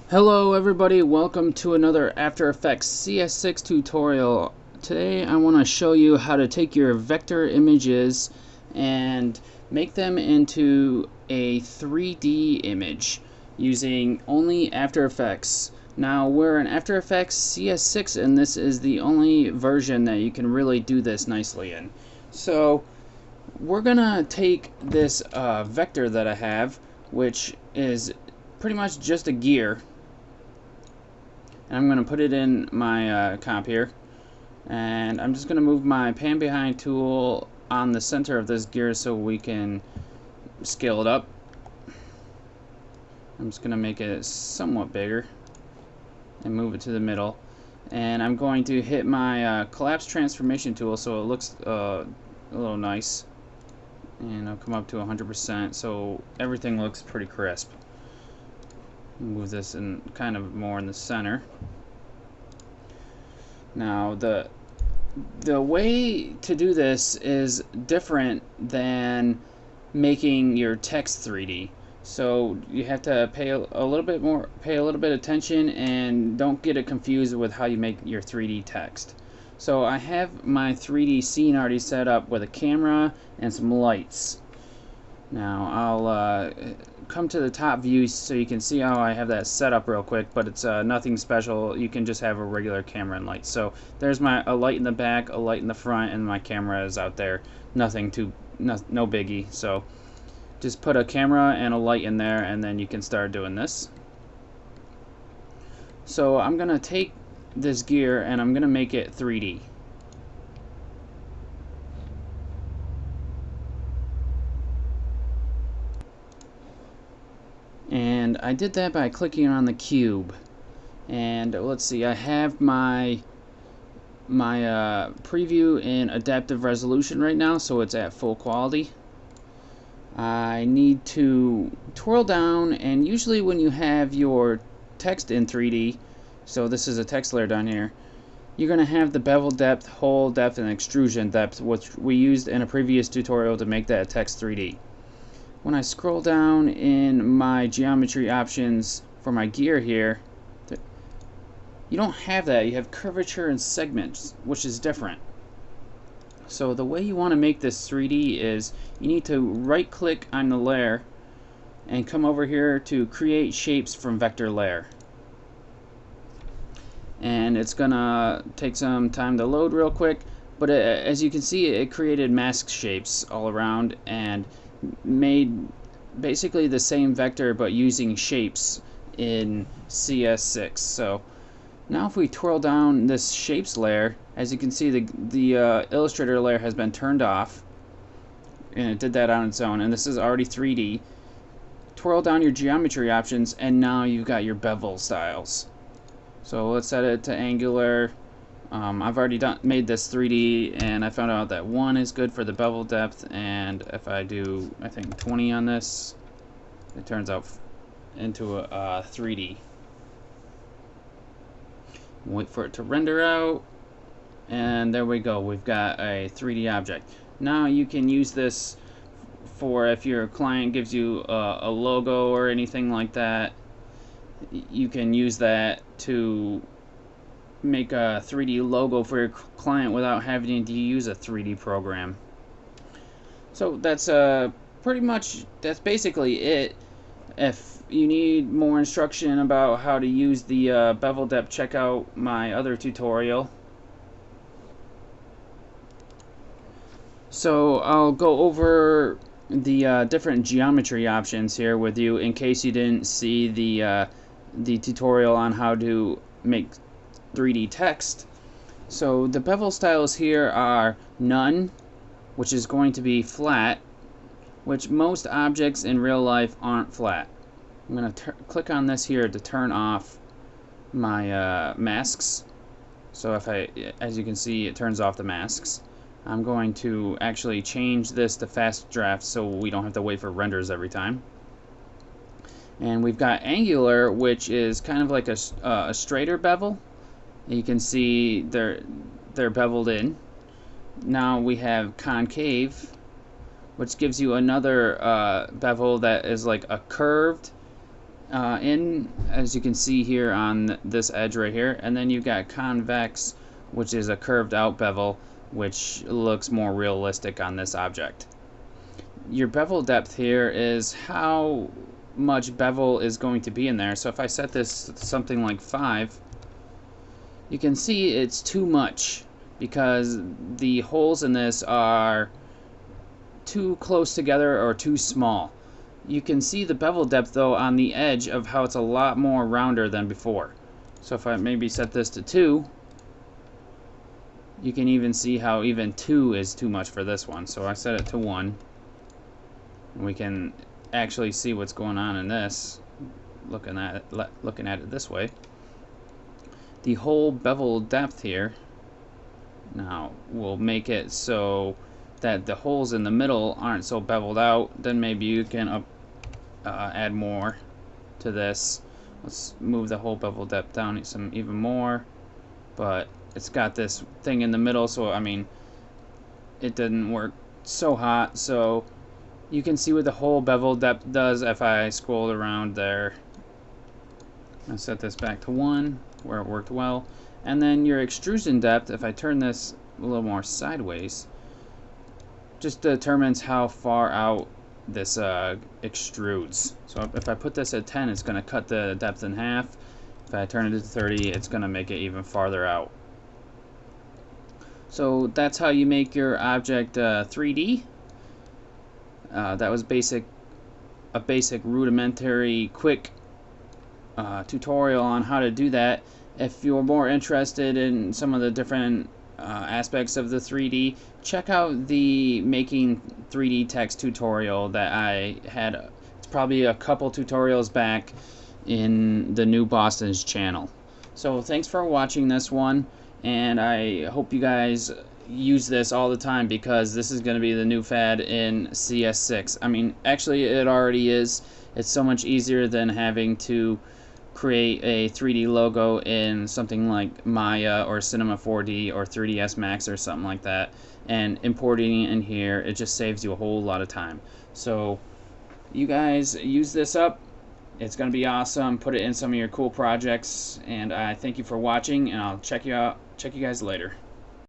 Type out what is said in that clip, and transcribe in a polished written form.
Hello everybody, welcome to another After Effects CS6 tutorial. Today I want to show you how to take your vector images and make them into a 3D image using only After Effects. Now we're in After Effects CS6 and this is the only version that you can really do this nicely in. So we're gonna take this vector that I have, which is pretty much just a gear, and I'm going to put it in my comp here, and I'm just going to move my pan behind tool on the center of this gear so we can scale it up. I'm just going to make it somewhat bigger and move it to the middle, and I'm going to hit my collapse transformation tool so it looks a little nice, and I'll come up to 100% so everything looks pretty crisp. Move this in kind of more in the center. Now the way to do this is different than making your text 3D. So you have to pay a little bit attention, and don't get it confused with how you make your 3D text. So I have my 3D scene already set up with a camera and some lights. Now I'll come to the top view so you can see how I have that set up real quick, but it's nothing special. You can just have a regular camera and light. So there's a light in the back, a light in the front, and my camera is out there. No biggie. So just put a camera and a light in there, and then you can start doing this. So I'm gonna take this gear and I'm gonna make it 3D. And I did that by clicking on the cube. And let's see, I have my preview in adaptive resolution right now, so it's at full quality. I need to twirl down, and usually when you have your text in 3D, so this is a text layer down here, you're going to have the bevel depth, hole depth, and extrusion depth, which we used in a previous tutorial to make that text 3D. When I scroll down in my geometry options for my gear here, you don't have that. You have curvature and segments, which is different. So the way you want to make this 3D is you need to right click on the layer and come over here to create shapes from vector layer. And it's gonna take some time to load real quick, but as you can see, it created mask shapes all around and made basically the same vector but using shapes in CS6. So now if we twirl down this shapes layer, as you can see, the Illustrator layer has been turned off, and it did that on its own, and this is already 3D. Twirl down your geometry options, and now you've got your bevel styles. So let's set it to angular. I've already made this 3D, and I found out that 1 is good for the bevel depth, and if I do, I think 20 on this, it turns out into a 3D. Wait for it to render out, and there we go. We've got a 3D object. Now you can use this for if your client gives you a logo or anything like that. You can use that to make a 3D logo for your client without having to use a 3D program. So that's that's basically it. If you need more instruction about how to use the bevel depth, check out my other tutorial. So I'll go over the different geometry options here with you in case you didn't see the tutorial on how to make 3D text. So the bevel styles here are none, which is going to be flat, which most objects in real life aren't flat. I'm going to click on this here to turn off my masks. So as you can see, it turns off the masks. I'm going to actually change this to fast draft so we don't have to wait for renders every time. And we've got angular, which is kind of like a straighter bevel. You can see they're beveled in. Now we have concave, which gives you another bevel that is like a curved as you can see here on this edge right here, and then you've got convex, which is a curved out bevel, which looks more realistic on this object. Your bevel depth here is how much bevel is going to be in there. So if I set this something like 5, you can see it's too much because the holes in this are too close together or too small. You can see the bevel depth though on the edge of how it's a lot more rounder than before. So if I maybe set this to 2, you can even see how even 2 is too much for this one. So I set it to 1. And we can actually see what's going on in this looking at it this way. The whole bevel depth here now will make it so that the holes in the middle aren't so beveled out. Then maybe you can add more to this. Let's move the whole bevel depth down some even more, but it's got this thing in the middle, so I mean it didn't work so hot. So you can see what the whole bevel depth does if I scroll around there. I'll set this back to 1 where it worked well, and then your extrusion depth, if I turn this a little more sideways, just determines how far out this extrudes. So if I put this at 10, it's going to cut the depth in half. If I turn it to 30, it's going to make it even farther out. So that's how you make your object 3D. That was a basic rudimentary quick tutorial on how to do that. If you're more interested in some of the different aspects of the 3D, check out the making 3D text tutorial that I had. It's probably a couple tutorials back in the New Boston's channel. So thanks for watching this one, and I hope you guys use this all the time because this is going to be the new fad in CS6. I mean, actually it already is. It's so much easier than having to create a 3D logo in something like Maya or Cinema 4D or 3ds Max or something like that, and importing it in here, it just saves you a whole lot of time. So you guys use this up. It's going to be awesome. Put it in some of your cool projects, and I thank you for watching, and I'll check you guys later.